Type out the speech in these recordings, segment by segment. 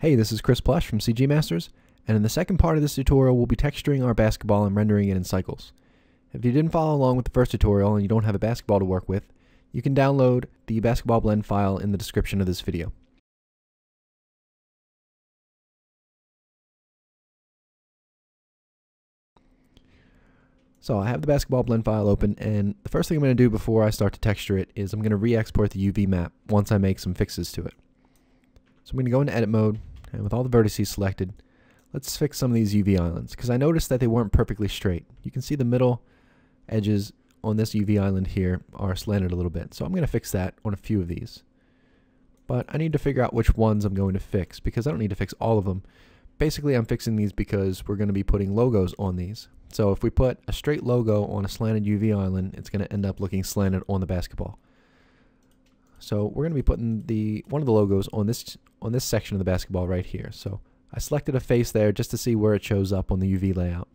Hey, this is Chris Plush from CG Masters, and in the second part of this tutorial we'll be texturing our basketball and rendering it in cycles. If you didn't follow along with the first tutorial and you don't have a basketball to work with, you can download the basketball blend file in the description of this video. So I have the basketball blend file open, and the first thing I'm going to do before I start to texture it is I'm going to re-export the UV map once I make some fixes to it. So I'm going to go into edit mode, and with all the vertices selected, let's fix some of these UV islands, because I noticed that they weren't perfectly straight. You can see the middle edges on this UV island here are slanted a little bit, so I'm going to fix that on a few of these. But I need to figure out which ones I'm going to fix, because I don't need to fix all of them. Basically, I'm fixing these because we're going to be putting logos on these. So if we put a straight logo on a slanted UV island, it's going to end up looking slanted on the basketball. So we're going to be putting one of the logos on this section of the basketball right here. So I selected a face there just to see where it shows up on the UV layout.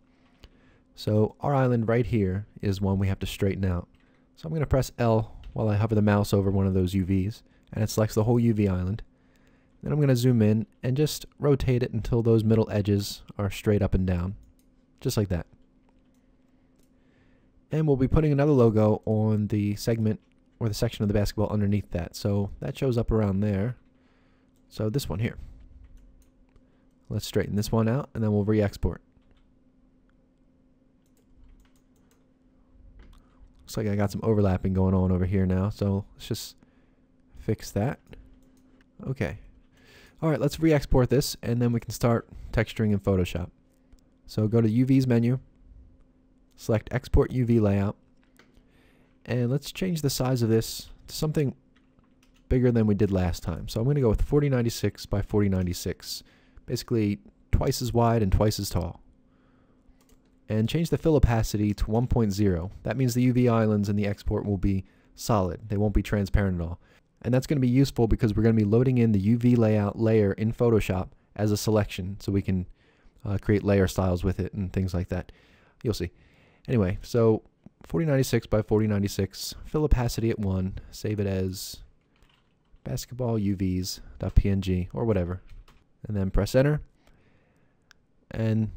So our island right here is one we have to straighten out. So I'm going to press L while I hover the mouse over one of those UVs, and it selects the whole UV island. Then I'm going to zoom in and just rotate it until those middle edges are straight up and down, just like that. And we'll be putting another logo on the segment or the section of the basketball underneath that. So that shows up around there. So this one here. Let's straighten this one out, and then we'll re-export. Looks like I got some overlapping going on over here now, so let's just fix that. Okay. Alright, let's re-export this, and then we can start texturing in Photoshop. So go to UV's menu, select Export UV Layout, and let's change the size of this to something bigger than we did last time. So I'm going to go with 4096 by 4096, basically twice as wide and twice as tall. And change the fill opacity to 1.0. That means the UV islands in the export will be solid. They won't be transparent at all. And that's going to be useful because we're going to be loading in the UV layout layer in Photoshop as a selection, so we can create layer styles with it and things like that. You'll see. Anyway, so 4096 by 4096, fill opacity at 1, save it as basketball UVs.png or whatever, and then press enter. And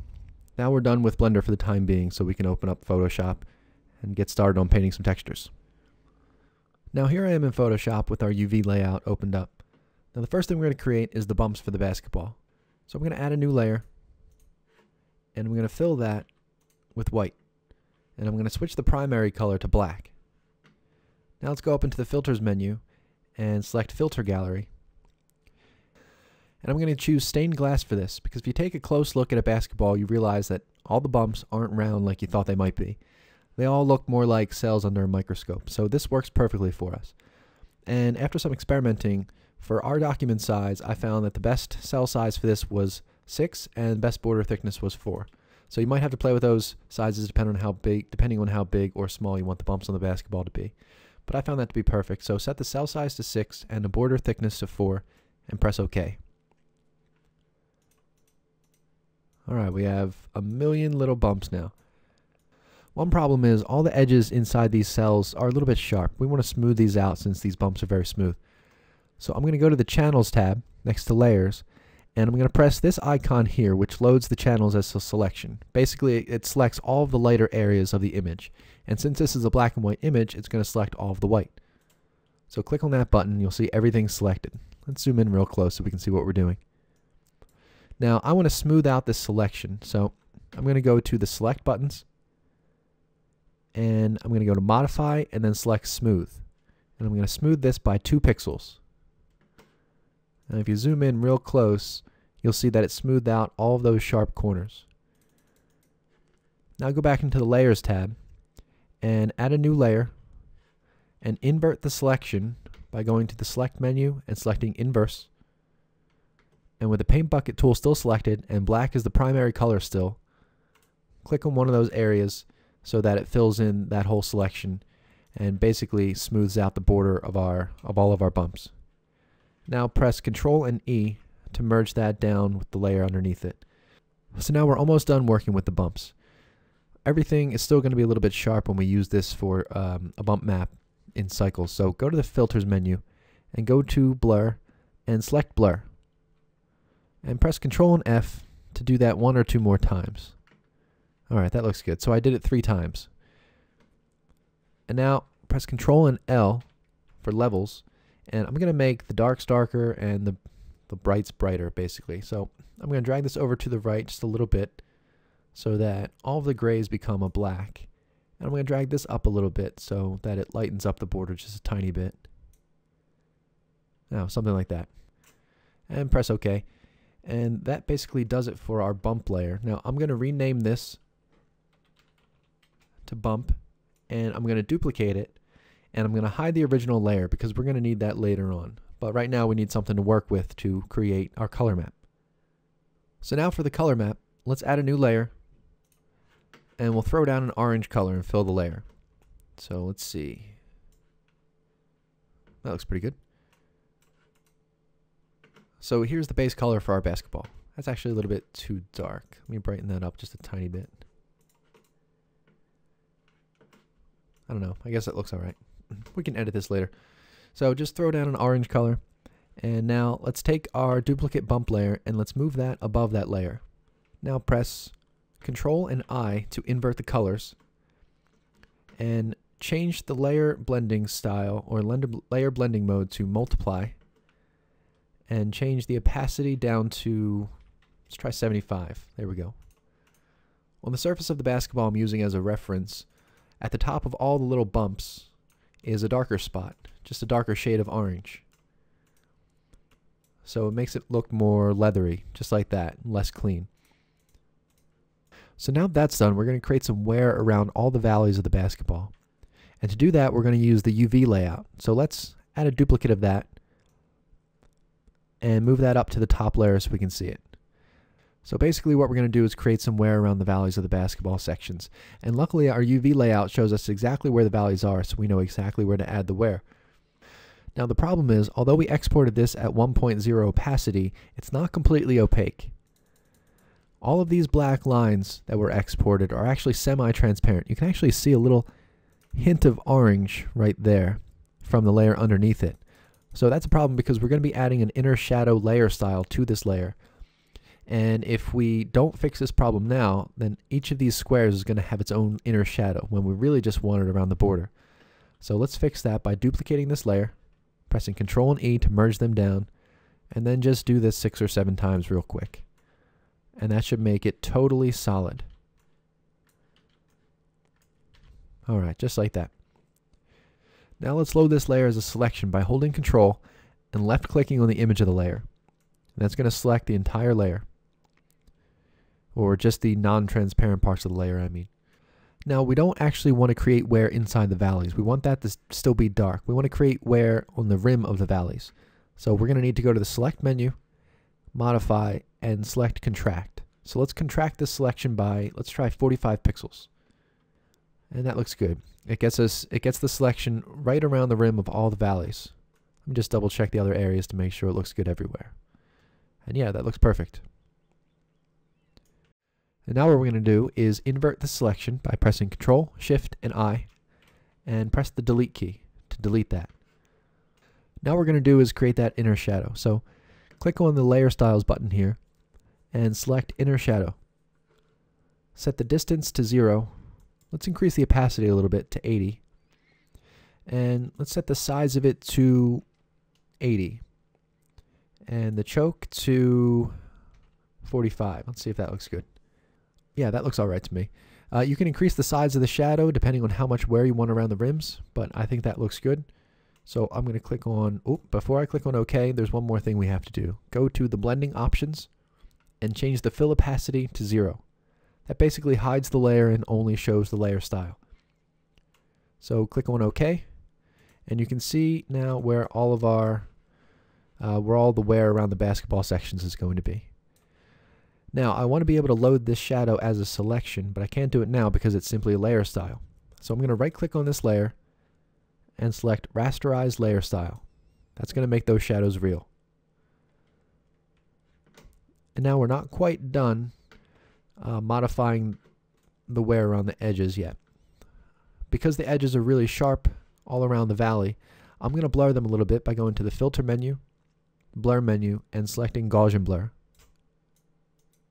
now we're done with Blender for the time being, so we can open up Photoshop and get started on painting some textures. Now here I am in Photoshop with our UV layout opened up. Now the first thing we're going to create is the bumps for the basketball. So I'm going to add a new layer, and I'm going to fill that with white. And I'm going to switch the primary color to black. Now let's go up into the Filters menu and select Filter Gallery. And I'm going to choose Stained Glass for this, because if you take a close look at a basketball, you realize that all the bumps aren't round like you thought they might be. They all look more like cells under a microscope, so this works perfectly for us. And after some experimenting, for our document size, I found that the best cell size for this was 6 and best border thickness was 4. So you might have to play with those sizes depending on how big or small you want the bumps on the basketball to be. But I found that to be perfect. So set the cell size to 6 and the border thickness to 4 and press OK. Alright, we have a million little bumps now. One problem is all the edges inside these cells are a little bit sharp. We want to smooth these out since these bumps are very smooth. So I'm going to go to the Channels tab next to Layers, and I'm going to press this icon here, which loads the channels as a selection. Basically, it selects all of the lighter areas of the image. And since this is a black and white image, it's going to select all of the white. So click on that button, you'll see everything selected. Let's zoom in real close so we can see what we're doing. Now, I want to smooth out this selection. So I'm going to go to the Select buttons, and I'm going to go to Modify and then select Smooth. And I'm going to smooth this by 2 pixels. And if you zoom in real close, you'll see that it smoothed out all of those sharp corners. Now go back into the Layers tab and add a new layer and invert the selection by going to the Select menu and selecting Inverse. And with the Paint Bucket tool still selected and black is the primary color still, click on one of those areas so that it fills in that whole selection and basically smooths out the border of all of our bumps. Now press Ctrl and E to merge that down with the layer underneath it. So now we're almost done working with the bumps. Everything is still going to be a little bit sharp when we use this for a bump map in cycles. So go to the Filters menu and go to Blur and select Blur. And press Control and F to do that 1 or 2 more times. Alright, that looks good. So I did it 3 times. And now press Control and L for levels. And I'm going to make the darks darker and the brights brighter, basically. So I'm going to drag this over to the right just a little bit so that all of the grays become a black. And I'm going to drag this up a little bit so that it lightens up the border just a tiny bit. Now, something like that. And press OK. And that basically does it for our bump layer. Now, I'm going to rename this to bump, and I'm going to duplicate it, and I'm going to hide the original layer because we're going to need that later on. But right now we need something to work with to create our color map. So now for the color map, let's add a new layer, and we'll throw down an orange color and fill the layer. So let's see. That looks pretty good. So here's the base color for our basketball. That's actually a little bit too dark. Let me brighten that up just a tiny bit. I don't know. I guess that looks alright. We can edit this later. So just throw down an orange color. And now let's take our duplicate bump layer and let's move that above that layer. Now press Control and I to invert the colors. And change the layer blending style or layer blending mode to multiply. And change the opacity down to, let's try 75. There we go. On the surface of the basketball I'm using as a reference, at the top of all the little bumps is a darker spot, just a darker shade of orange. So it makes it look more leathery, just like that, less clean. So now that's done, we're going to create some wear around all the valleys of the basketball. And to do that, we're going to use the UV layout. So let's add a duplicate of that and move that up to the top layer so we can see it. So basically what we're going to do is create some wear around the valleys of the basketball sections. And luckily our UV layout shows us exactly where the valleys are, so we know exactly where to add the wear. Now the problem is, although we exported this at 1.0 opacity, it's not completely opaque. All of these black lines that were exported are actually semi-transparent. You can actually see a little hint of orange right there from the layer underneath it. So that's a problem because we're going to be adding an inner shadow layer style to this layer. And if we don't fix this problem now, then each of these squares is going to have its own inner shadow when we really just want it around the border. So let's fix that by duplicating this layer, pressing Control and E to merge them down, and then just do this 6 or 7 times real quick. And that should make it totally solid. Alright, just like that. Now let's load this layer as a selection by holding Control and left clicking on the image of the layer. And that's going to select the entire layer. Or just the non-transparent parts of the layer, I mean. Now we don't actually want to create wear inside the valleys. We want that to still be dark. We want to create wear on the rim of the valleys. So we're going to need to go to the Select menu, Modify, and select Contract. So let's contract this selection by, let's try 45 pixels. And that looks good. It gets the selection right around the rim of all the valleys. Let me just double check the other areas to make sure it looks good everywhere. And yeah, that looks perfect. And now what we're going to do is invert the selection by pressing Control, Shift, and I, and press the Delete key to delete that. Now what we're going to do is create that inner shadow. So click on the Layer Styles button here, and select Inner Shadow. Set the distance to 0. Let's increase the opacity a little bit to 80. And let's set the size of it to 80. And the choke to 45. Let's see if that looks good. Yeah, that looks alright to me. You can increase the size of the shadow depending on how much wear you want around the rims, but I think that looks good. So I'm going to click on, before I click on OK, there's one more thing we have to do. Go to the blending options and change the fill opacity to 0. That basically hides the layer and only shows the layer style. So click on OK, and you can see now where all of our, where all the wear around the basketball sections is going to be. Now I want to be able to load this shadow as a selection, but I can't do it now because it's simply a layer style. So I'm going to right click on this layer and select Rasterize Layer Style. That's going to make those shadows real. And now we're not quite done modifying the wear around the edges yet. Because the edges are really sharp all around the valley, I'm going to blur them a little bit by going to the Filter menu, Blur menu, and selecting Gaussian Blur.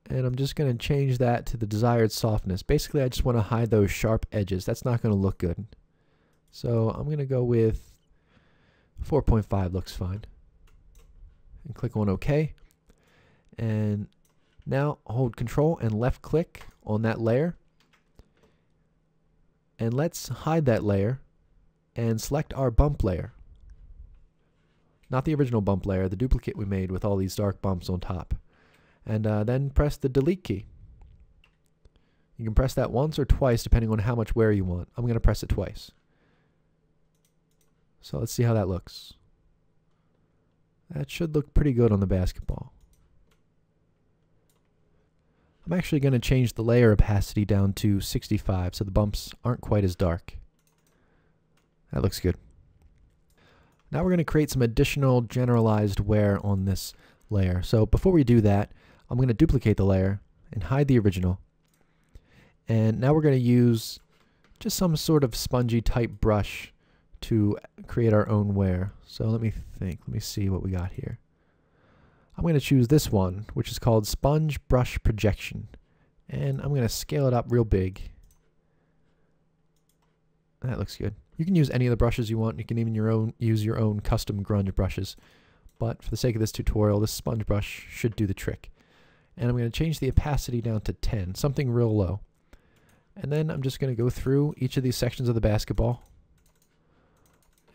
And I'm just going to change that to the desired softness. Basically, I just want to hide those sharp edges. That's not going to look good. So I'm going to go with 4.5 looks fine. And click on OK. And now hold Control and left click on that layer. And let's hide that layer and select our bump layer. Not the original bump layer, the duplicate we made with all these dark bumps on top. And then press the delete key. You can press that once or twice depending on how much wear you want. I'm going to press it twice. So let's see how that looks. That should look pretty good on the basketball. I'm actually going to change the layer opacity down to 65 so the bumps aren't quite as dark. That looks good. Now we're going to create some additional generalized wear on this layer. So before we do that, I'm going to duplicate the layer and hide the original. And now we're going to use just some sort of spongy type brush to create our own wear. So let me think. Let me see what we got here. I'm going to choose this one, which is called Sponge Brush Projection. And I'm going to scale it up real big. That looks good. You can use any of the brushes you want. You can even use your own custom grunge brushes. But for the sake of this tutorial, this sponge brush should do the trick. And I'm going to change the opacity down to 10, something real low. And then I'm just going to go through each of these sections of the basketball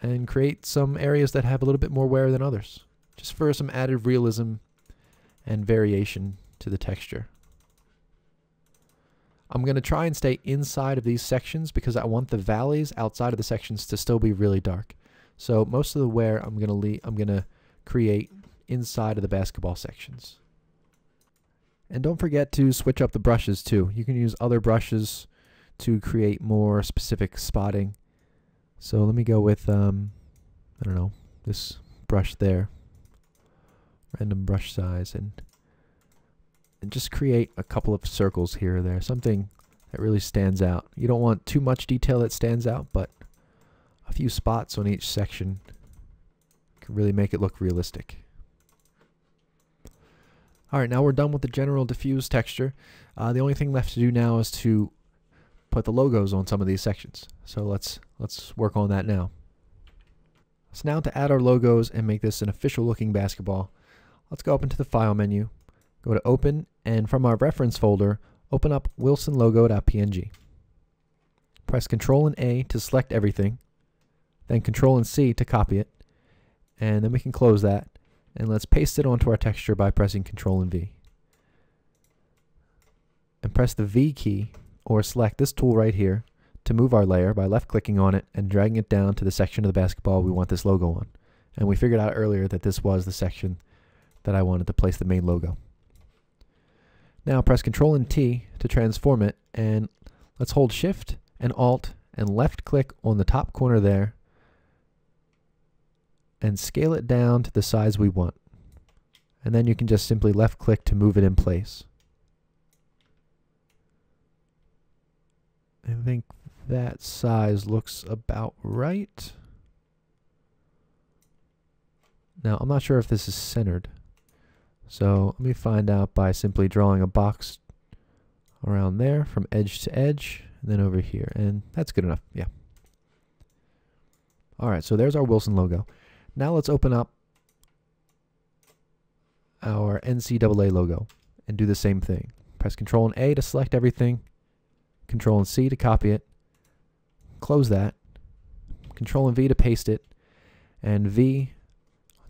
and create some areas that have a little bit more wear than others, just for some added realism and variation to the texture. I'm going to try and stay inside of these sections because I want the valleys outside of the sections to still be really dark. So most of the wear I'm going to create inside of the basketball sections. And don't forget to switch up the brushes too. You can use other brushes to create more specific spotting. So let me go with, I don't know, this brush there. Random brush size, and just create a couple of circles here or there. Something that really stands out. You don't want too much detail that stands out, but a few spots on each section can really make it look realistic. Alright, now we're done with the general diffuse texture. The only thing left to do now is to put the logos on some of these sections. So let's work on that now. So now to add our logos and make this an official looking basketball, let's go up into the File menu, go to Open, and from our reference folder, open up wilsonlogo.png. Press Ctrl and A to select everything, then Ctrl and C to copy it, and then we can close that. And let's paste it onto our texture by pressing Ctrl and V. And press the V key, or select this tool right here, to move our layer by left-clicking on it and dragging it down to the section of the basketball we want this logo on. And we figured out earlier that this was the section that I wanted to place the main logo. Now press Ctrl and T to transform it, and let's hold Shift and Alt and left-click on the top corner there and scale it down to the size we want. And then you can just simply left click to move it in place. I think that size looks about right. Now I'm not sure if this is centered. So let me find out by simply drawing a box around there from edge to edge and then over here. And that's good enough. Yeah. Alright, so there's our Wilson logo. Now let's open up our NCAA logo and do the same thing. Press Ctrl and A to select everything, Ctrl and C to copy it, close that, Ctrl and V to paste it, and V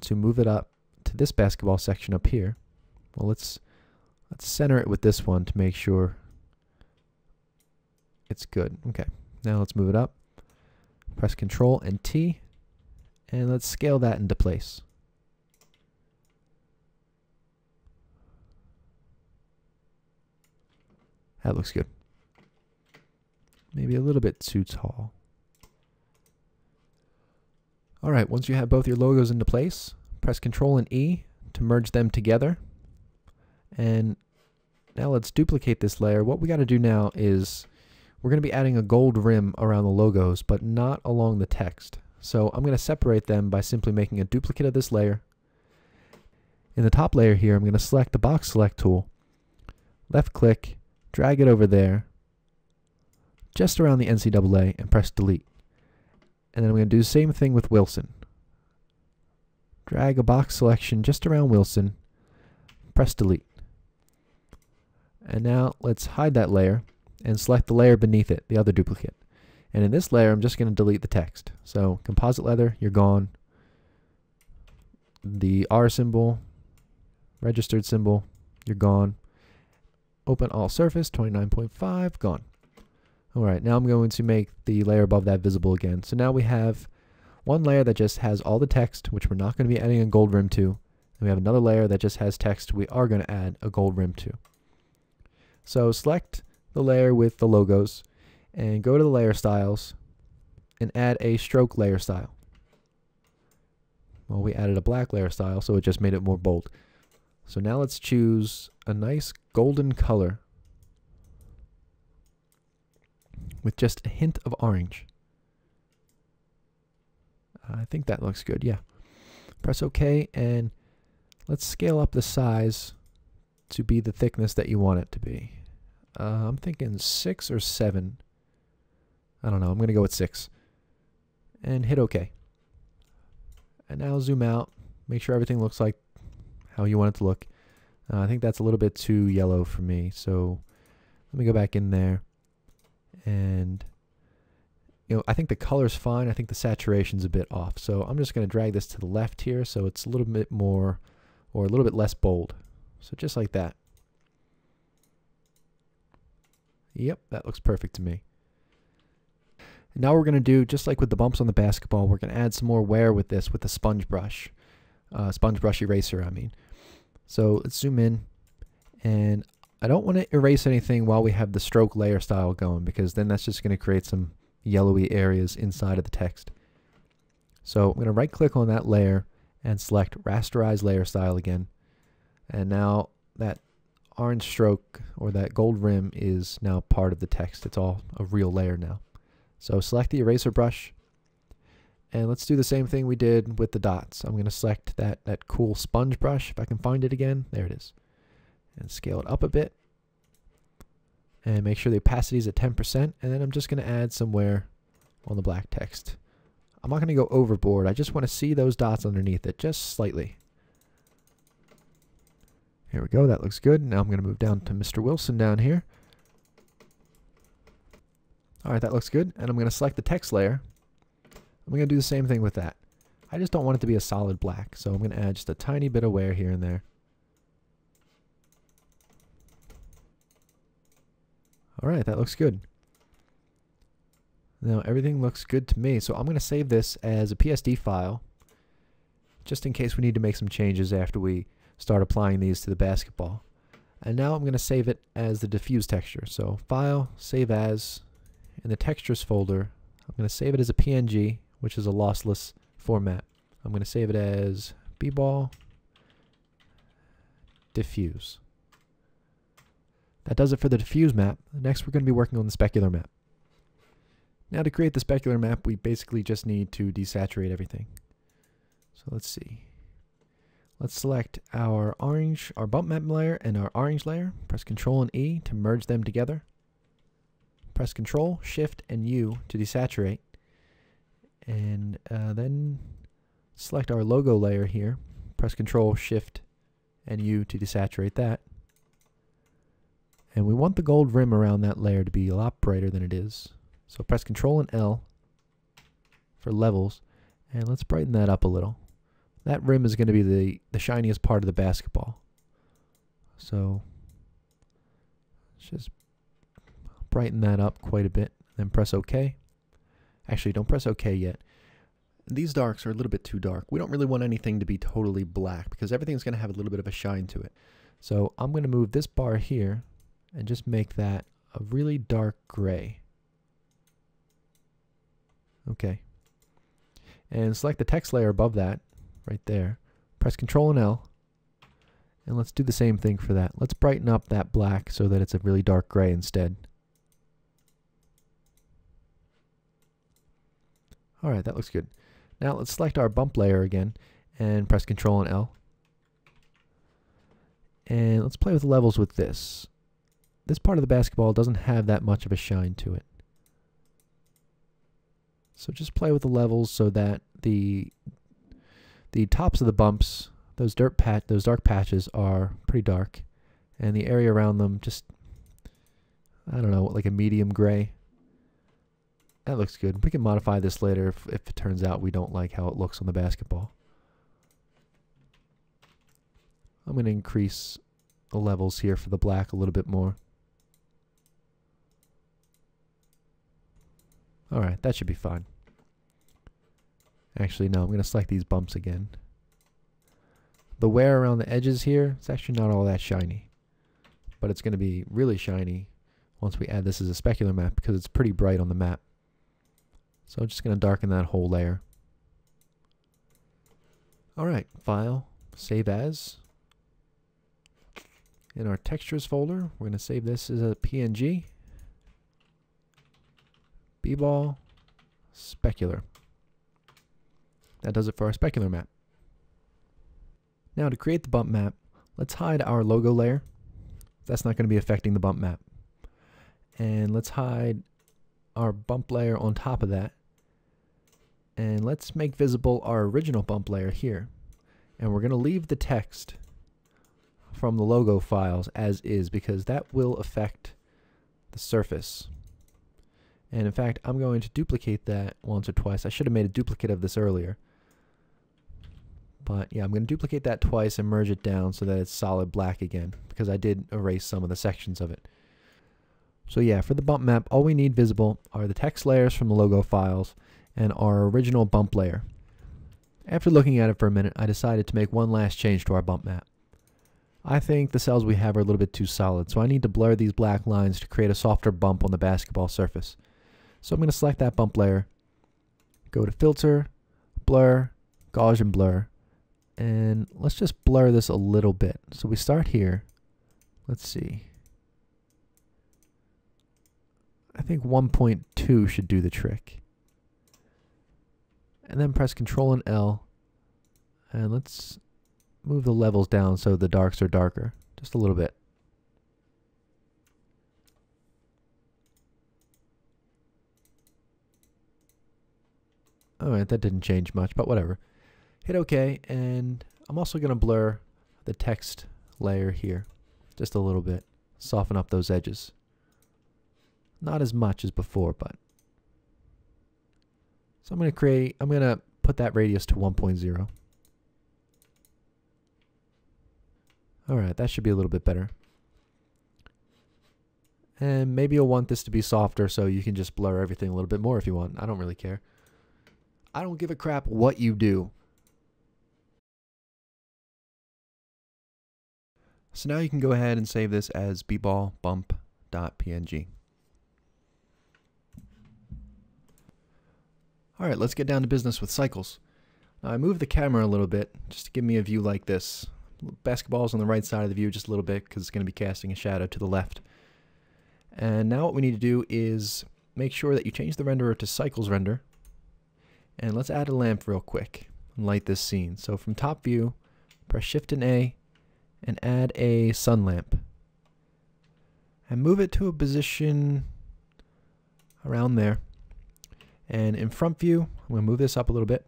to move it up to this basketball section up here. Well, let's center it with this one to make sure it's good. Okay, now let's move it up. Press Ctrl and T, and let's scale that into place. That looks good. Maybe a little bit too tall. Alright, once you have both your logos into place, press Ctrl and E to merge them together. And now let's duplicate this layer. What we got to do now is we're going to be adding a gold rim around the logos, but not along the text. So I'm going to separate them by simply making a duplicate of this layer. In the top layer here, I'm going to select the box select tool, left click, drag it over there, just around the NCAA, and press delete. And then I'm going to do the same thing with Wilson. Drag a box selection just around Wilson, press delete. And now let's hide that layer and select the layer beneath it, the other duplicate. And in this layer, I'm just going to delete the text. So composite leather, you're gone. The R symbol, registered symbol, you're gone. Open all surface, 29.5, gone. All right, now I'm going to make the layer above that visible again. So now we have one layer that just has all the text, which we're not going to be adding a gold rim to. And we have another layer that just has text we are going to add a gold rim to. So select the layer with the logos and go to the layer styles and add a stroke layer style. Well, we added a black layer style, so it just made it more bold. So now let's choose a nice golden color with just a hint of orange. I think that looks good, yeah. Press OK, and let's scale up the size to be the thickness that you want it to be. I'm thinking 6 or 7. I don't know, I'm going to go with 6. And hit OK. And now zoom out, make sure everything looks like how you want it to look. I think that's a little bit too yellow for me, so let me go back in there. And I think the color's fine. I think the saturation's a bit off. So I'm just going to drag this to the left here so it's a little bit more or a little bit less bold. So just like that. Yep, that looks perfect to me. And now we're going to do, just like with the bumps on the basketball, we're going to add some more wear with this with the sponge brush. Sponge brush eraser, I mean. So let's zoom in, and I don't want to erase anything while we have the stroke layer style going, because then that's just going to create some yellowy areas inside of the text. So I'm going to right click on that layer and select rasterize layer style again. And now that orange stroke or that gold rim is now part of the text. It's all a real layer now. So select the eraser brush, and let's do the same thing we did with the dots. I'm going to select that cool sponge brush, if I can find it again. There it is. And scale it up a bit. And make sure the opacity is at 10%. And then I'm just going to add some wear on the black text. I'm not going to go overboard. I just want to see those dots underneath it, just slightly. Here we go. That looks good. Now I'm going to move down to Mr. Wilson down here. All right, that looks good. And I'm going to select the text layer. I'm going to do the same thing with that. I just don't want it to be a solid black, so I'm going to add just a tiny bit of wear here and there. All right, that looks good. Now everything looks good to me, so I'm going to save this as a PSD file, just in case we need to make some changes after we start applying these to the basketball. And now I'm going to save it as the diffuse texture. So File, Save As, in the Textures folder, I'm going to save it as a PNG, which is a lossless format. I'm going to save it as B-ball diffuse. That does it for the diffuse map. Next we're going to be working on the specular map. Now to create the specular map, we basically just need to desaturate everything. So let's see. Let's select our orange, our bump map layer and our orange layer. Press Ctrl and E to merge them together. Press Ctrl, Shift, and U to desaturate. And then select our logo layer here. Press Ctrl, Shift, and U to desaturate that. And we want the gold rim around that layer to be a lot brighter than it is. So press Ctrl and L for levels, and let's brighten that up a little. That rim is going to be the shiniest part of the basketball. So let's just brighten that up quite a bit, then press OK. Actually, don't press OK yet. These darks are a little bit too dark. We don't really want anything to be totally black because everything's going to have a little bit of a shine to it. So I'm going to move this bar here and just make that a really dark gray. Okay. And select the text layer above that, right there. Press Ctrl and L. And let's do the same thing for that. Let's brighten up that black so that it's a really dark gray instead. Alright, that looks good. Now let's select our bump layer again and press Ctrl and L. And let's play with the levels with this. this part of the basketball doesn't have that much of a shine to it. So just play with the levels so that the tops of the bumps, those dark patches are pretty dark, and the area around them just, I don't know, like a medium gray. That looks good. We can modify this later if it turns out we don't like how it looks on the basketball. I'm going to increase the levels here for the black a little bit more. Alright, that should be fine. Actually, no, I'm going to select these bumps again. The wear around the edges here, it's actually not all that shiny. But it's going to be really shiny once we add this as a specular map because it's pretty bright on the map. So I'm just going to darken that whole layer. Alright, File, Save As. In our Textures folder, we're going to save this as a PNG. B-ball, Specular. That does it for our specular map. Now to create the bump map, let's hide our logo layer. That's not going to be affecting the bump map. And let's hide our bump layer on top of that. And let's make visible our original bump layer here. And we're going to leave the text from the logo files as is because that will affect the surface. And in fact, I'm going to duplicate that once or twice. I should have made a duplicate of this earlier. But yeah, I'm going to duplicate that twice and merge it down so that it's solid black again because I did erase some of the sections of it. So yeah, for the bump map, all we need visible are the text layers from the logo files and our original bump layer. After looking at it for a minute, I decided to make one last change to our bump map. I think the cells we have are a little bit too solid, so I need to blur these black lines to create a softer bump on the basketball surface. So I'm going to select that bump layer, go to Filter, Blur, Gaussian Blur, and let's just blur this a little bit. So we start here. Let's see. I think 1.2 should do the trick. And then press Control and L, and let's move the levels down so the darks are darker, just a little bit. Alright, that didn't change much, but whatever. Hit OK, and I'm also going to blur the text layer here, just a little bit. Soften up those edges. Not as much as before, but. So I'm going to put that radius to 1.0. Alright, that should be a little bit better. And maybe you'll want this to be softer so you can just blur everything a little bit more if you want. I don't really care. I don't give a crap what you do. So now you can go ahead and save this as bballbump.png. Alright, let's get down to business with cycles. Now I moved the camera a little bit just to give me a view like this. Basketball's on the right side of the view just a little bit because it's going to be casting a shadow to the left. And now what we need to do is make sure that you change the renderer to Cycles Render. And let's add a lamp real quick and light this scene. So from top view, press Shift and A and add a sun lamp. And move it to a position around there. And in front view, I'm going to move this up a little bit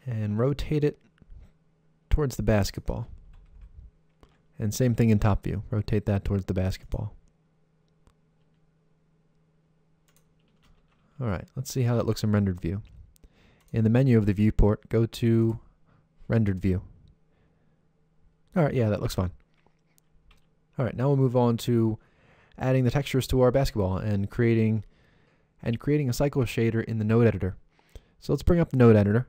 and rotate it towards the basketball. And same thing in top view, rotate that towards the basketball. Alright, let's see how that looks in rendered view. In the menu of the viewport, go to rendered view. Alright, yeah, that looks fine. Alright, now we'll move on to adding the textures to our basketball and creating a Cyclo shader in the node editor. So let's bring up the node editor.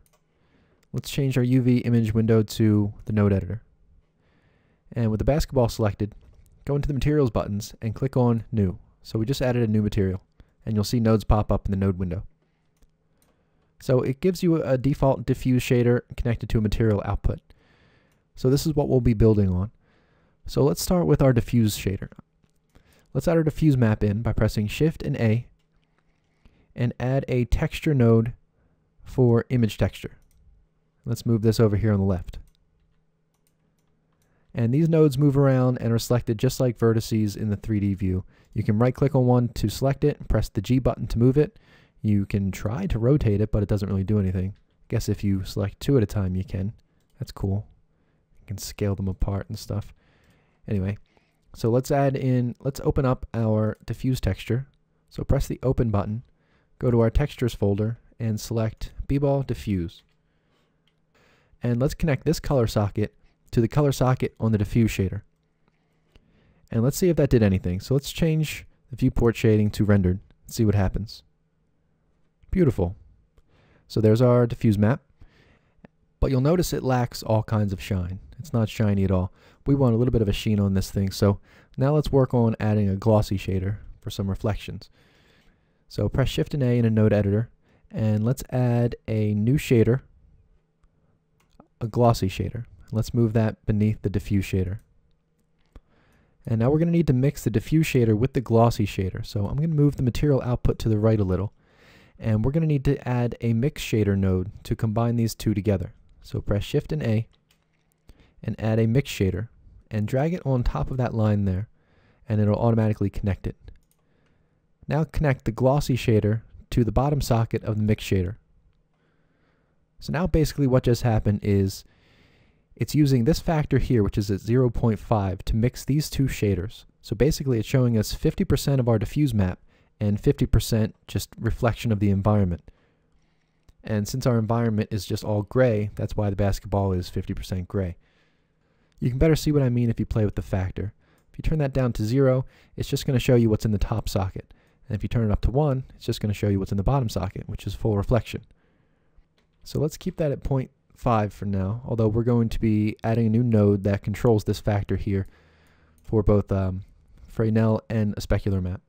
Let's change our UV image window to the node editor. And with the basketball selected, go into the materials buttons and click on new. So we just added a new material. And you'll see nodes pop up in the node window. So it gives you a default diffuse shader connected to a material output. So this is what we'll be building on. So let's start with our diffuse shader. Let's add our diffuse map in by pressing Shift and A and add a texture node for image texture. Let's move this over here on the left. And these nodes move around and are selected just like vertices in the 3D view. You can right click on one to select it and press the G button to move it. You can try to rotate it, but it doesn't really do anything. I guess if you select two at a time, you can. That's cool. You can scale them apart and stuff. Anyway, so let's open up our diffuse texture. So press the open button, go to our textures folder, and select B-Ball Diffuse. And let's connect this color socket to the color socket on the diffuse shader. And let's see if that did anything. So let's change the viewport shading to rendered. Let's see what happens. Beautiful. So there's our diffuse map. But you'll notice it lacks all kinds of shine. It's not shiny at all. We want a little bit of a sheen on this thing. So now let's work on adding a glossy shader for some reflections. So press Shift and A in a node editor, and let's add a new shader, a glossy shader. Let's move that beneath the diffuse shader. And now we're going to need to mix the diffuse shader with the glossy shader. So I'm going to move the material output to the right a little. And we're going to need to add a mix shader node to combine these two together. So press Shift and A and add a mix shader and drag it on top of that line there, and it'll automatically connect it. Now connect the glossy shader to the bottom socket of the mix shader. So now basically what just happened is it's using this factor here, which is at 0.5, to mix these two shaders. So basically it's showing us 50% of our diffuse map and 50% just reflection of the environment. And since our environment is just all gray, that's why the basketball is 50% gray. You can better see what I mean if you play with the factor. If you turn that down to 0, it's just going to show you what's in the top socket. And if you turn it up to 1, it's just going to show you what's in the bottom socket, which is full reflection. So let's keep that at 0.5 for now, although we're going to be adding a new node that controls this factor here for both Fresnel and a specular map.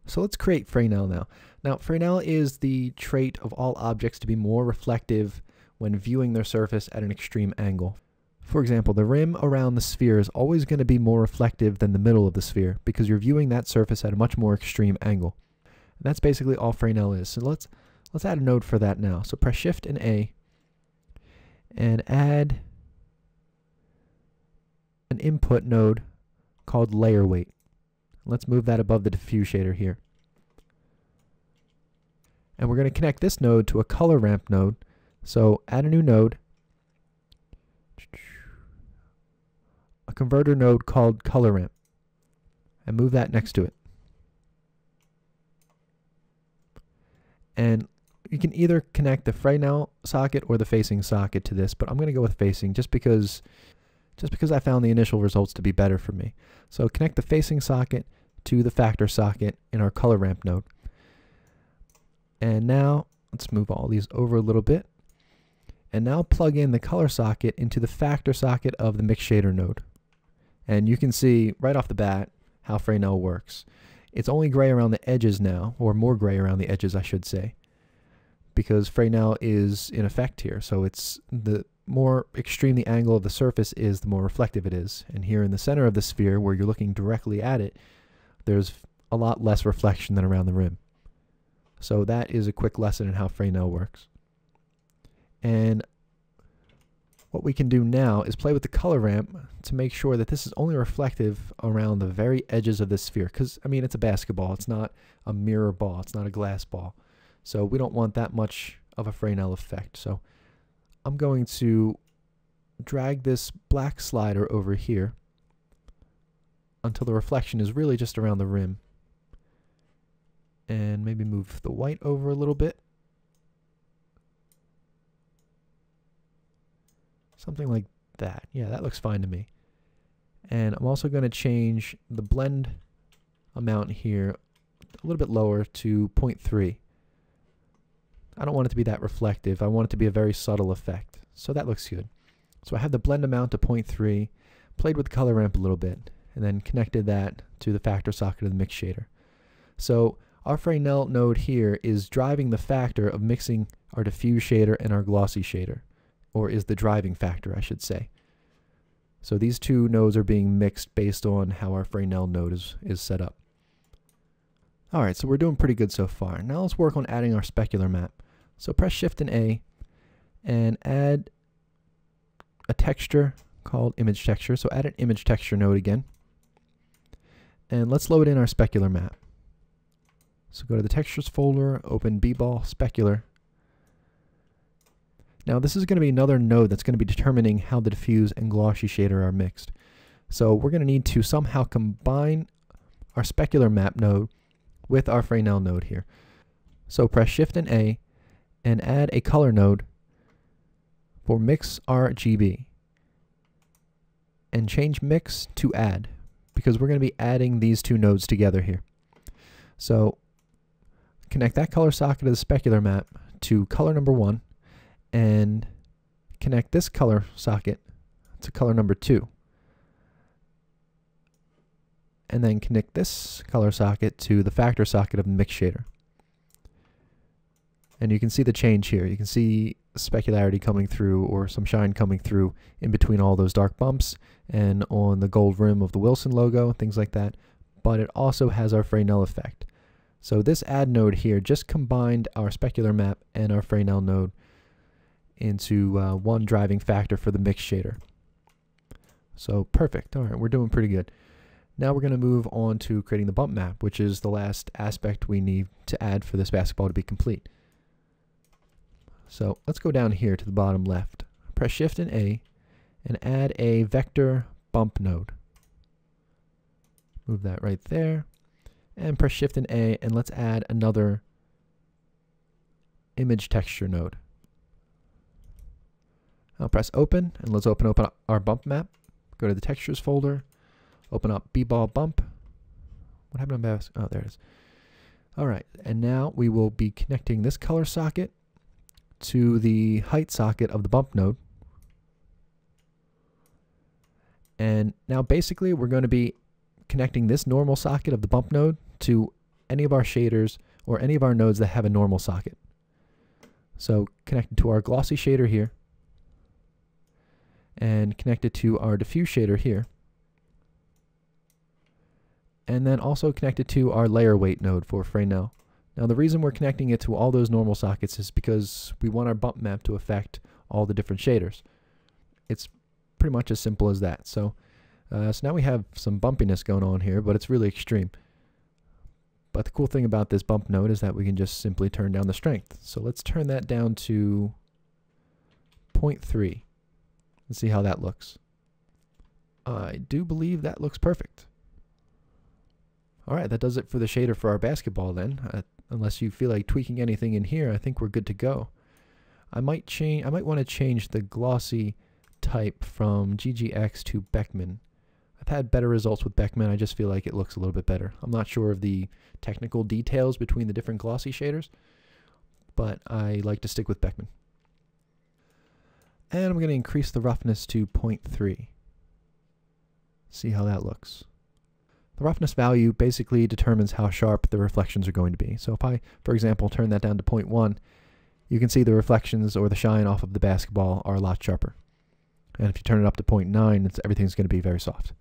So let's create Fresnel now. Now, Fresnel is the trait of all objects to be more reflective when viewing their surface at an extreme angle. For example, the rim around the sphere is always going to be more reflective than the middle of the sphere because you're viewing that surface at a much more extreme angle. And that's basically all Fresnel is. So let's add a node for that now. So press Shift and A and add an input node called layer weight. Let's move that above the diffuse shader here. And we're going to connect this node to a color ramp node. So add a new node, a converter node called color ramp, and move that next to it. And you can either connect the Fresnel socket or the facing socket to this, but I'm going to go with facing just because I found the initial results to be better for me. So connect the facing socket to the factor socket in our color ramp node. And now let's move all these over a little bit. And now plug in the color socket into the factor socket of the mix shader node. And you can see right off the bat how Fresnel works. It's only gray around the edges now, or more gray around the edges I should say, because Fresnel is in effect here. So it's the more extreme the angle of the surface is, the more reflective it is. And here in the center of the sphere where you're looking directly at it, there's a lot less reflection than around the rim. So that is a quick lesson in how Fresnel works. And what we can do now is play with the color ramp to make sure that this is only reflective around the very edges of the sphere. Because, I mean, it's a basketball. It's not a mirror ball. It's not a glass ball. So we don't want that much of a Fresnel effect. So I'm going to drag this black slider over here until the reflection is really just around the rim. And maybe move the white over a little bit. Something like that. Yeah, that looks fine to me. And I'm also going to change the blend amount here a little bit lower to 0.3. I don't want it to be that reflective. I want it to be a very subtle effect. So that looks good. So I have the blend amount to 0.3, played with the color ramp a little bit, and then connected that to the factor socket of the mix shader. So our Fresnel node here is driving the factor of mixing our diffuse shader and our glossy shader, or is the driving factor, I should say. So these two nodes are being mixed based on how our Fresnel node is set up. Alright, so we're doing pretty good so far. Now let's work on adding our specular map. So press Shift and A and add a texture called Image Texture. So add an Image Texture node again. And let's load in our Specular Map. So go to the Textures folder, open B-Ball Specular. Now this is going to be another node that's going to be determining how the diffuse and glossy shader are mixed. So we're going to need to somehow combine our Specular Map node with our Fresnel node here. So press Shift and A and add a color node for Mix RGB. And change Mix to Add, because we're going to be adding these two nodes together here. So connect that color socket of the Specular Map to color number 1, and connect this color socket to color number 2. And then connect this color socket to the factor socket of the mix shader. And you can see the change here. You can see specularity coming through, or some shine coming through in between all those dark bumps and on the gold rim of the Wilson logo, things like that. But it also has our Fresnel effect. So this add node here just combined our Specular Map and our Fresnel node into one driving factor for the mix shader. So perfect. All right, we're doing pretty good. Now we're going to move on to creating the bump map, which is the last aspect we need to add for this basketball to be complete. So let's go down here to the bottom left. Press Shift and A and add a vector bump node. Move that right there. And press Shift and A and let's add another image texture node. I'll press open and let's open up our bump map. Go to the textures folder. Open up B-Ball Bump. What happened to Bass? Oh, there it is. All right, and now we will be connecting this color socket to the height socket of the bump node. And now basically we're going to be connecting this normal socket of the bump node to any of our shaders or any of our nodes that have a normal socket. So connected to our glossy shader here, and connected to our diffuse shader here, and then also connected to our layer weight node for Fresnel. Now the reason we're connecting it to all those normal sockets is because we want our bump map to affect all the different shaders. It's pretty much as simple as that. So now we have some bumpiness going on here, but it's really extreme. But the cool thing about this bump node is that we can just simply turn down the strength. So let's turn that down to 0.3 and see how that looks. I do believe that looks perfect. All right, that does it for the shader for our basketball then. Unless you feel like tweaking anything in here, I think we're good to go. I might want to change the glossy type from GGX to Beckman. I've had better results with Beckman. I just feel like it looks a little bit better. I'm not sure of the technical details between the different glossy shaders, but I like to stick with Beckman. And I'm going to increase the roughness to 0.3. See how that looks. The roughness value basically determines how sharp the reflections are going to be. So if I, for example, turn that down to 0.1, you can see the reflections or the shine off of the basketball are a lot sharper. And if you turn it up to 0.9, everything's going to be very soft.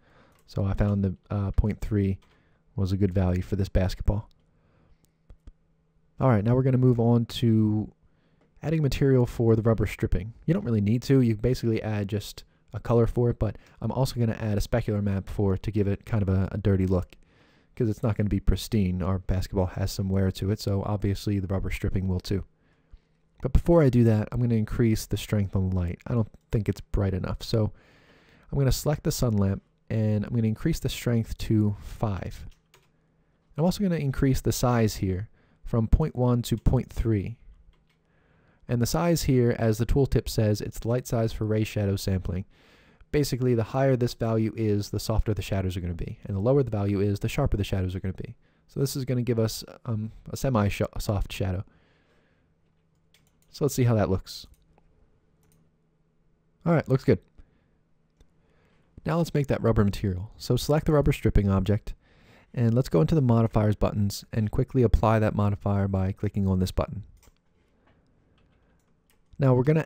So I found the 0.3 was a good value for this basketball. All right, now we're going to move on to adding material for the rubber stripping. You don't really need to. You basically add just a color for it, but I'm also going to add a specular map for it to give it kind of a dirty look, because it's not going to be pristine. Our basketball has some wear to it, so obviously the rubber stripping will too. But before I do that, I'm going to increase the strength on the light. I don't think it's bright enough, so I'm going to select the sun lamp and I'm going to increase the strength to 5. I'm also going to increase the size here from 0.1 to 0.3. And the size here, as the tooltip says, it's the light size for ray shadow sampling. Basically, the higher this value is, the softer the shadows are going to be. And the lower the value is, the sharper the shadows are going to be. So this is going to give us a semi-soft shadow. So let's see how that looks. All right, looks good. Now let's make that rubber material. So select the rubber stripping object, and let's go into the modifiers buttons and quickly apply that modifier by clicking on this button. Now we're gonna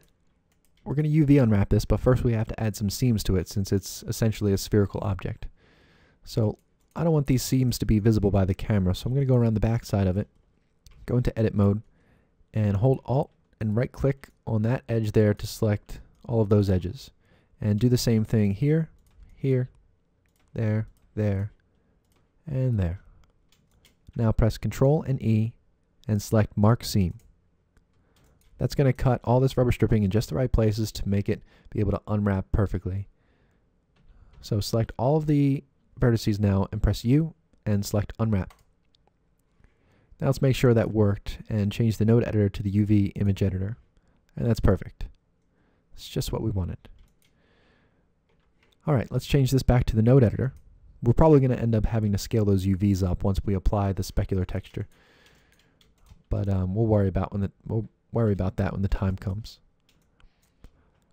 UV unwrap this, but first we have to add some seams to it since it's essentially a spherical object. So I don't want these seams to be visible by the camera, so I'm going to go around the back side of it, go into edit mode, and hold Alt and right click on that edge there to select all of those edges. And do the same thing here, here, there, there, and there. Now press Ctrl and E and select Mark Seam. That's going to cut all this rubber stripping in just the right places to make it be able to unwrap perfectly. So select all of the vertices now and press U and select Unwrap. Now let's make sure that worked and change the node editor to the UV image editor. And that's perfect. It's just what we wanted. Alright, let's change this back to the node editor. We're probably going to end up having to scale those UVs up once we apply the specular texture. But we'll worry about that when the time comes.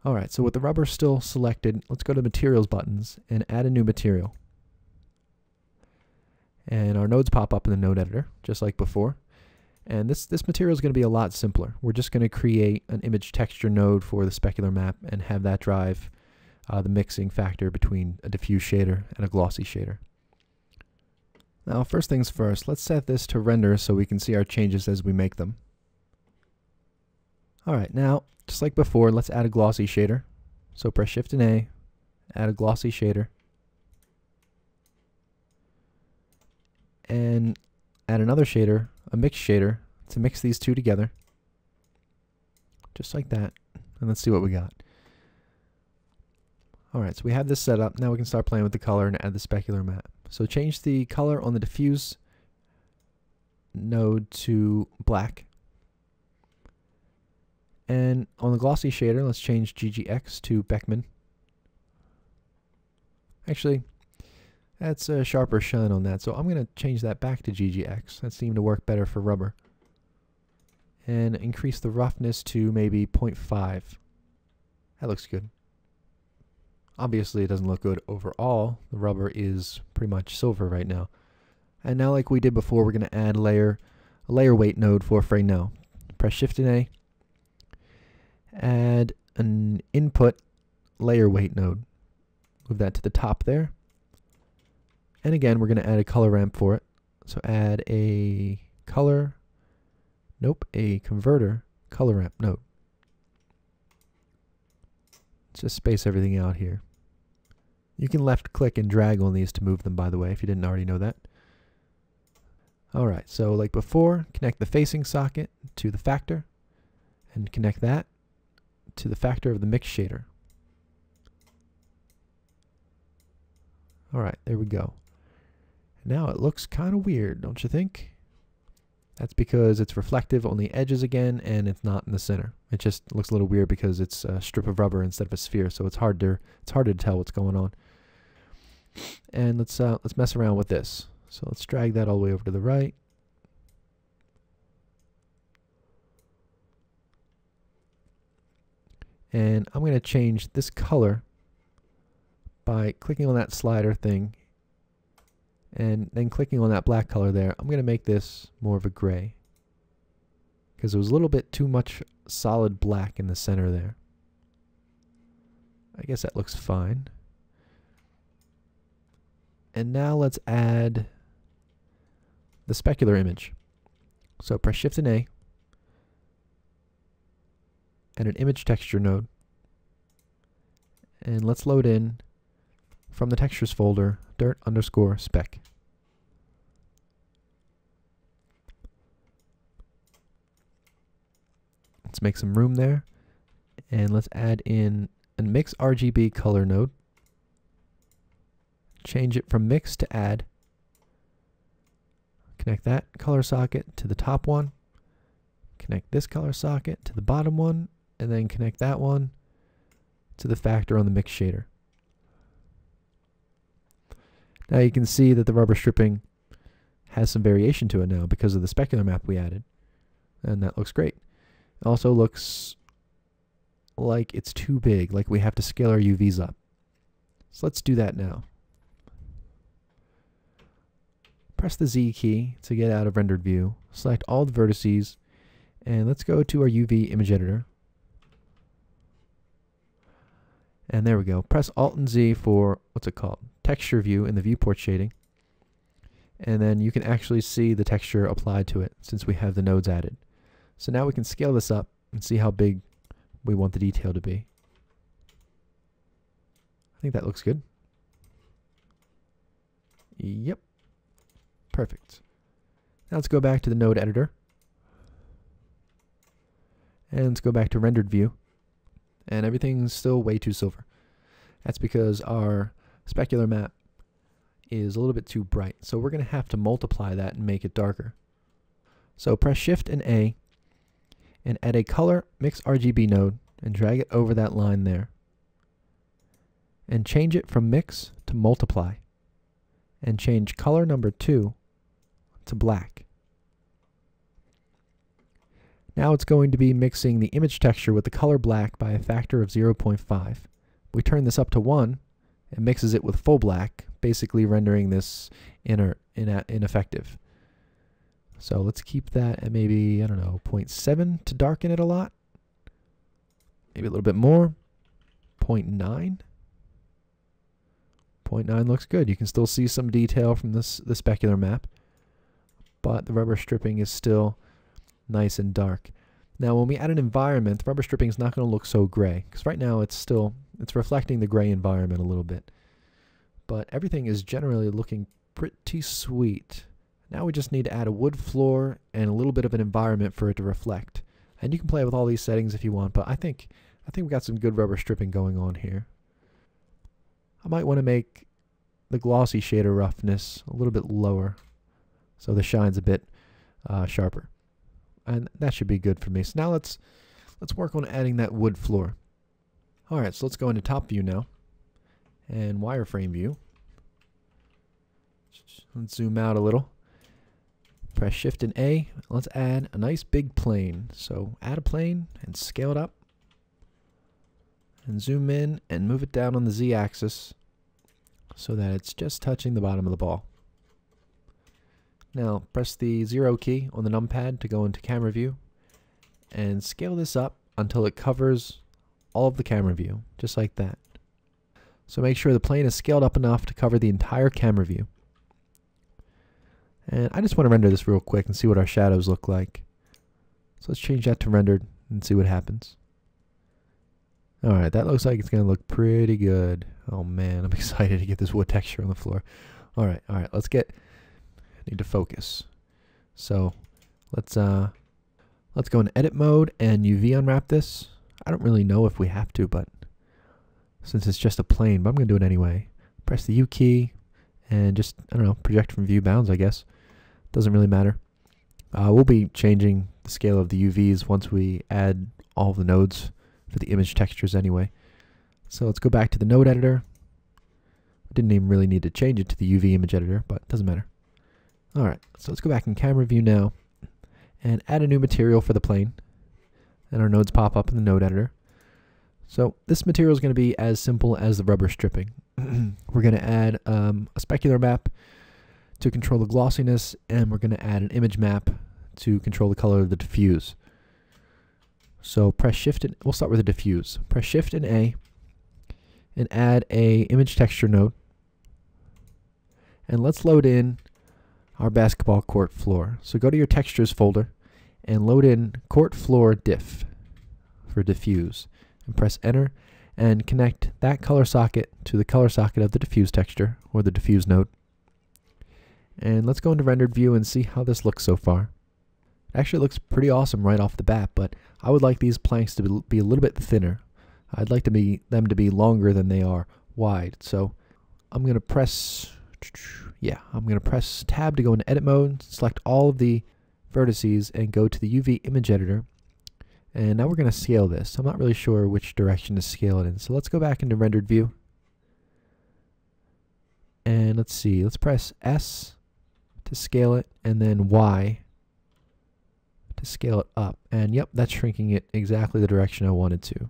Alright, so with the rubber still selected, let's go to Materials buttons and add a new material. And our nodes pop up in the node editor, just like before. And this material is going to be a lot simpler. We're just going to create an image texture node for the specular map and have that drive the mixing factor between a diffuse shader and a glossy shader. Now, first things first, let's set this to render so we can see our changes as we make them. Alright, now, just like before, let's add a glossy shader. So press Shift and A, add a glossy shader, and add another shader, a mix shader, to mix these two together. Just like that. And let's see what we got. Alright, so we have this set up. Now we can start playing with the color and add the specular map. So change the color on the diffuse node to black. And on the glossy shader, let's change GGX to Beckman. Actually, that's a sharper shine on that, so I'm going to change that back to GGX. That seemed to work better for rubber. And increase the roughness to maybe 0.5. That looks good. Obviously, it doesn't look good overall. The rubber is pretty much silver right now. And now, like we did before, we're going to add a layer weight node for Now. Press Shift and A. Add an input layer weight node. Move that to the top there. And again, we're going to add a color ramp for it. So add a converter color ramp node. Let's just space everything out here. You can left click and drag on these to move them, by the way, if you didn't already know that. Alright, so like before, connect the facing socket to the factor, and connect that to the factor of the mix shader. Alright, there we go. Now it looks kind of weird, don't you think? That's because it's reflective on the edges again, and it's not in the center. It just looks a little weird because it's a strip of rubber instead of a sphere, so it's hard to tell what's going on. And let's mess around with this. So let's drag that all the way over to the right. And I'm going to change this color by clicking on that slider thing and then clicking on that black color there. I'm going to make this more of a gray because it was a little bit too much solid black in the center there. I guess that looks fine. And now let's add the specular image. So press Shift and A, add an image texture node, and let's load in from the textures folder dirt_spec. Let's make some room there, and let's add in a mix RGB color node. Change it from mix to add. Connect that color socket to the top one. Connect this color socket to the bottom one, and then connect that one to the factor on the mix shader. Now you can see that the rubber stripping has some variation to it now because of the specular map we added, and that looks great. It also looks like it's too big, like we have to scale our UVs up. So let's do that now. Press the Z key to get out of rendered view. Select all the vertices, and let's go to our UV image editor. And there we go. Press Alt and Z for, what's it called? Texture view in the viewport shading. And then you can actually see the texture applied to it since we have the nodes added. So now we can scale this up and see how big we want the detail to be. think that looks good. Yep. Perfect. Now let's go back to the node editor. And let's go back to rendered view. And everything's still way too silver. That's because our specular map is a little bit too bright. So we're going to have to multiply that and make it darker. So press Shift and A and add a color mix RGB node and drag it over that line there. And change it from mix to multiply. And change color number 2 to black. Now it's going to be mixing the image texture with the color black by a factor of 0.5. We turn this up to 1, it mixes it with full black, basically rendering this ineffective. So let's keep that at maybe, I don't know, 0.7 to darken it a lot. Maybe a little bit more. 0.9. 0.9 looks good. You can still see some detail from the specular map, but the rubber stripping is still nice and dark. Now when we add an environment, the rubber stripping is not going to look so gray, because right now it's reflecting the gray environment a little bit. But everything is generally looking pretty sweet. Now we just need to add a wood floor and a little bit of an environment for it to reflect. And you can play with all these settings if you want, but I think we got some good rubber stripping going on here. I might want to make the glossy shader roughness a little bit lower so the shine's a bit sharper. And that should be good for me. So now let's work on adding that wood floor. Alright, so let's go into top view now. And wireframe view. Let's zoom out a little. Press Shift and A. Let's add a nice big plane. So add a plane and scale it up. And zoom in and move it down on the Z axis so that it's just touching the bottom of the ball. Now press the 0 key on the numpad to go into camera view and scale this up until it covers all of the camera view, just like that. So make sure the plane is scaled up enough to cover the entire camera view. And I just want to render this real quick and see what our shadows look like. So let's change that to rendered and see what happens. Alright, that looks like it's going to look pretty good. Oh man, I'm excited to get this wood texture on the floor. Alright, let's need to focus. So let's go in edit mode and UV unwrap this. I don't really know if we have to, but since it's just a plane, but I'm going to do it anyway. Press the U key and just, I don't know, project from view bounds, I guess. Doesn't really matter. We'll be changing the scale of the UVs once we add all the nodes for the image textures anyway. So let's go back to the node editor. We didn't even really need to change it to the UV image editor, but it doesn't matter. Alright, so let's go back in camera view now and add a new material for the plane. And our nodes pop up in the node editor. So this material is going to be as simple as the rubber stripping. We're going to add a specular map to control the glossiness, and we're going to add an image map to control the color of the diffuse. So press Shift and we'll start with the diffuse. Press Shift and A and add a image texture node. And let's load in our basketball court floor. So go to your textures folder and load in court floor diff for diffuse. And press enter and connect that color socket to the color socket of the diffuse texture or the diffuse node. And let's go into rendered view and see how this looks so far. It actually looks pretty awesome right off the bat, but I would like these planks to be a little bit thinner. I'd like them to be longer than they are wide. So I'm going to press tab to go into edit mode, select all of the vertices and go to the UV image editor. And now we're going to scale this. I'm not really sure which direction to scale it in. So let's go back into rendered view. And let's see, let's press S to scale it and then Y to scale it up. And yep, that's shrinking it exactly the direction I wanted to.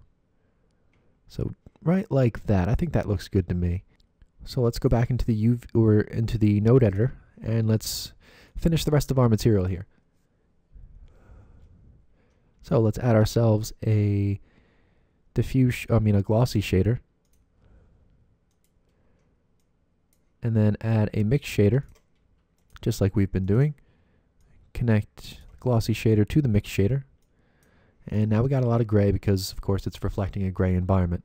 So right like that. I think that looks good to me. So let's go back into the node editor and let's finish the rest of our material here. So let's add ourselves a glossy shader. And then add a mix shader, just like we've been doing. Connect glossy shader to the mix shader. And now we got a lot of gray because, of course, it's reflecting a gray environment.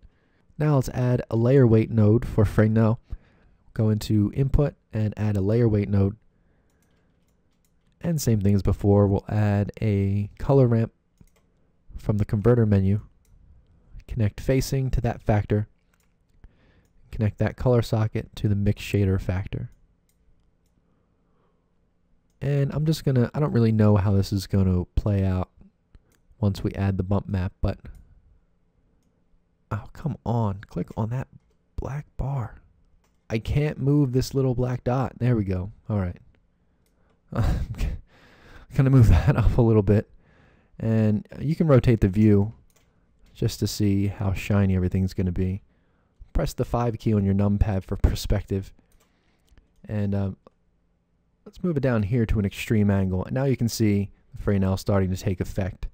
Now let's add a layer weight node for Fresnel. Go into input and add a layer weight node. And same thing as before, we'll add a color ramp from the converter menu. Connect facing to that factor. Connect that color socket to the mix shader factor. And I'm just gonna, I don't really know how this is gonna play out once we add the bump map, but oh, come on, click on that black bar. I can't move this little black dot. There we go. All right. I'm gonna move that up a little bit, and you can rotate the view just to see how shiny everything's gonna be. Press the 5 key on your numpad for perspective, and let's move it down here to an extreme angle. And now you can see the Fresnel starting to take effect.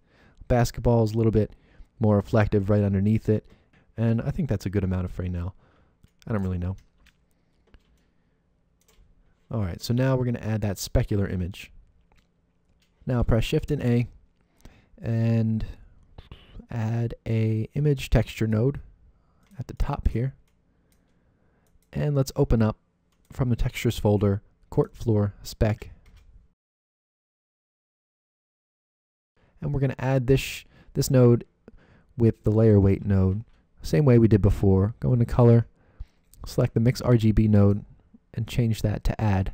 Basketball is a little bit more reflective right underneath it, and I think that's a good amount of Fresnel. I don't really know. Alright, so now we're going to add that specular image. Now press Shift and A and add a image texture node at the top here. And let's open up from the textures folder court floor spec. And we're going to add this node with the layer weight node. Same way we did before. Go into color, select the mix RGB node, and change that to add.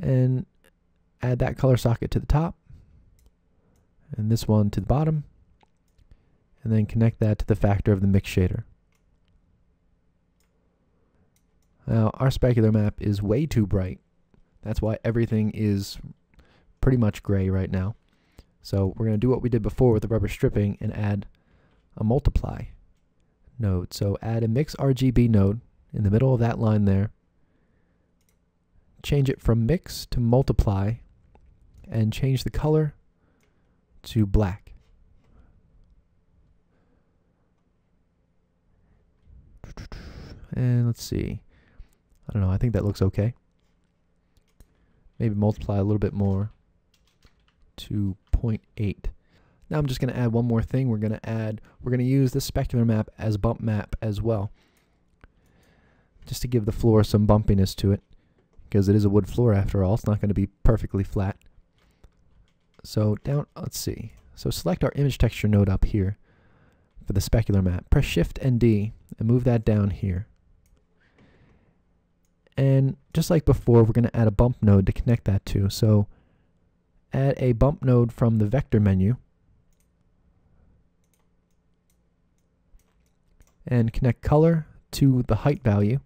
And add that color socket to the top, and this one to the bottom, and then connect that to the factor of the mix shader. Now our specular map is way too bright. That's why everything is pretty much gray right now. So we're going to do what we did before with the rubber stripping and add a multiply node. So add a mix RGB node in the middle of that line there. Change it from mix to multiply and change the color to black. And let's see. I don't know, I think that looks okay. Maybe multiply a little bit more to 0.8. Now I'm just going to add one more thing. We're going to use the specular map as bump map as well, just to give the floor some bumpiness to it, because it is a wood floor after all. It's not going to be perfectly flat. So let's see. So select our image texture node up here for the specular map. Press Shift and D and move that down here. And just like before, we're going to add a bump node to connect that to. So add a bump node from the vector menu and connect color to the height value.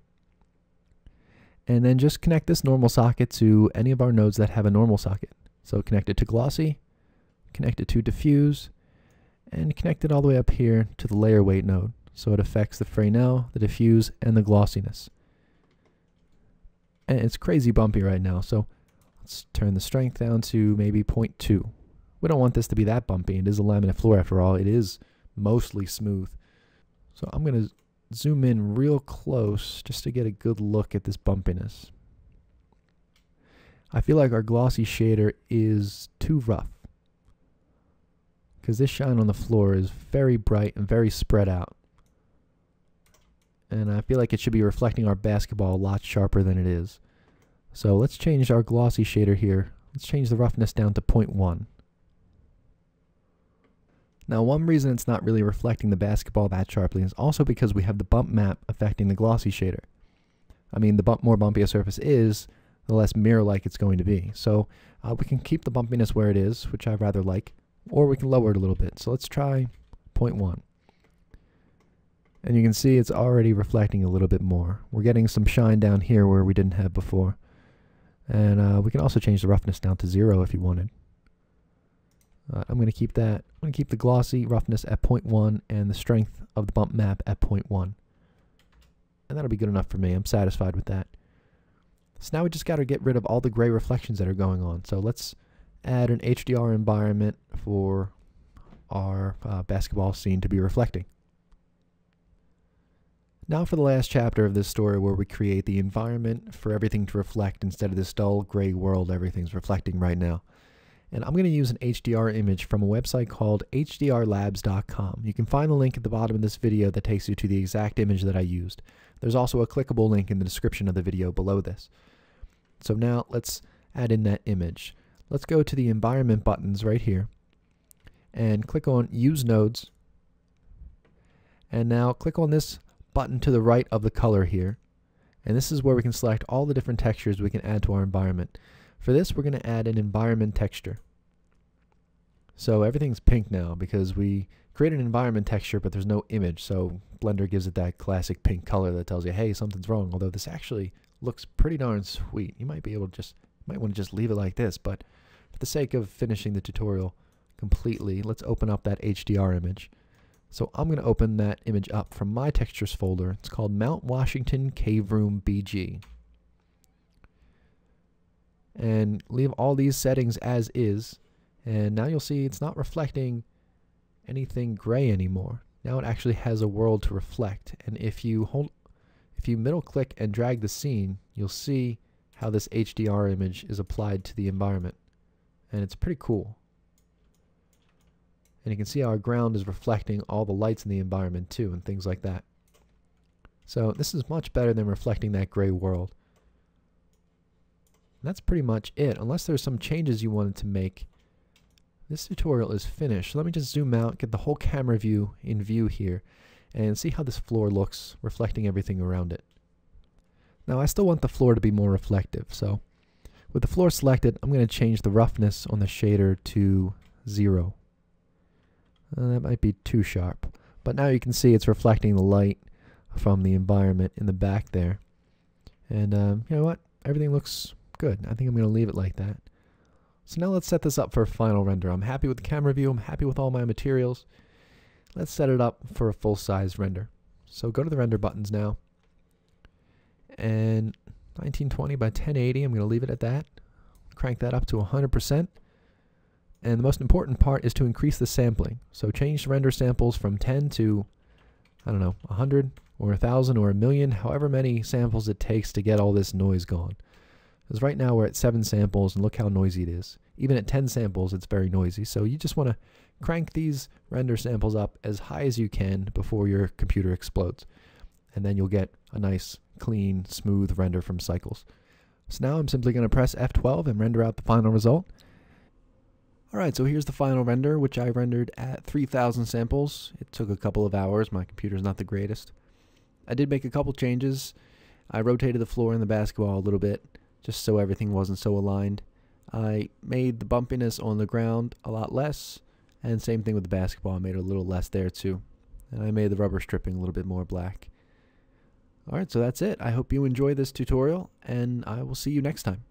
And then just connect this normal socket to any of our nodes that have a normal socket. So connect it to Glossy, connect it to Diffuse, and connect it all the way up here to the layer weight node. So it affects the Fresnel, the Diffuse, and the glossiness. And it's crazy bumpy right now, so let's turn the strength down to maybe 0.2. We don't want this to be that bumpy. It is a laminate floor after all. It is mostly smooth. So I'm going to zoom in real close just to get a good look at this bumpiness. I feel like our glossy shader is too rough, because this shine on the floor is very bright and very spread out. And I feel like it should be reflecting our basketball a lot sharper than it is. So let's change our glossy shader here. Let's change the roughness down to 0.1. Now one reason it's not really reflecting the basketball that sharply is also because we have the bump map affecting the glossy shader. I mean, the more bumpy a surface is, the less mirror-like it's going to be. So we can keep the bumpiness where it is, which I rather like, or we can lower it a little bit. So let's try 0.1. And you can see it's already reflecting a little bit more. We're getting some shine down here where we didn't have before. And we can also change the roughness down to 0 if you wanted. I'm going to keep that. I'm going to keep the glossy roughness at 0.1 and the strength of the bump map at 0.1. And that'll be good enough for me. I'm satisfied with that. So now we just got to get rid of all the gray reflections that are going on. So let's add an Hdr environment for our basketball scene to be reflecting. Now for the last chapter of this story, where we create the environment for everything to reflect instead of this dull gray world everything's reflecting right now. And I'm going to use an HDR image from a website called hdrlabs.com. You can find the link at the bottom of this video that takes you to the exact image that I used. There's also a clickable link in the description of the video below this. So now let's add in that image. Let's go to the environment buttons right here and click on Use Nodes. And now click on this button to the right of the color here. And this is where we can select all the different textures we can add to our environment. For this, we're going to add an environment texture. So everything's pink now because we created an environment texture, but there's no image. So Blender gives it that classic pink color that tells you, hey, something's wrong. Although this actually looks pretty darn sweet. You might be able to might want to just leave it like this, but for the sake of finishing the tutorial completely, let's open up that HDR image. So I'm going to open that image up from my textures folder. It's called Mount Washington Cave Room BG. And leave all these settings as is. And now you'll see it's not reflecting anything gray anymore. Now it actually has a world to reflect. And if you middle click and drag the scene, you'll see how this HDR image is applied to the environment. And it's pretty cool. And you can see our ground is reflecting all the lights in the environment too, and things like that. So this is much better than reflecting that gray world. And that's pretty much it. Unless there's some changes you wanted to make, this tutorial is finished. So let me just zoom out, get the whole camera view in view here, and see how this floor looks, reflecting everything around it. Now I still want the floor to be more reflective, so with the floor selected, I'm going to change the roughness on the shader to 0. That might be too sharp, but now you can see it's reflecting the light from the environment in the back there. And you know what? Everything looks good. I think I'm going to leave it like that. So now let's set this up for a final render. I'm happy with the camera view. I'm happy with all my materials. Let's set it up for a full-size render. So go to the render buttons now. And 1920 by 1080, I'm going to leave it at that. Crank that up to 100%. And the most important part is to increase the sampling. So change the render samples from 10 to, I don't know, 100 or 1,000 or 1,000,000, however many samples it takes to get all this noise gone. Because right now we're at 7 samples and look how noisy it is. Even at 10 samples it's very noisy. So you just want to crank these render samples up as high as you can before your computer explodes. And then you'll get a nice, clean, smooth render from Cycles. So now I'm simply going to press F12 and render out the final result. Alright, so here's the final render, which I rendered at 3,000 samples. It took a couple of hours. My computer's not the greatest. I did make a couple changes. I rotated the floor and the basketball a little bit, just so everything wasn't so aligned. I made the bumpiness on the ground a lot less, and same thing with the basketball. I made it a little less there too. And I made the rubber stripping a little bit more black. Alright, so that's it. I hope you enjoy this tutorial, and I will see you next time.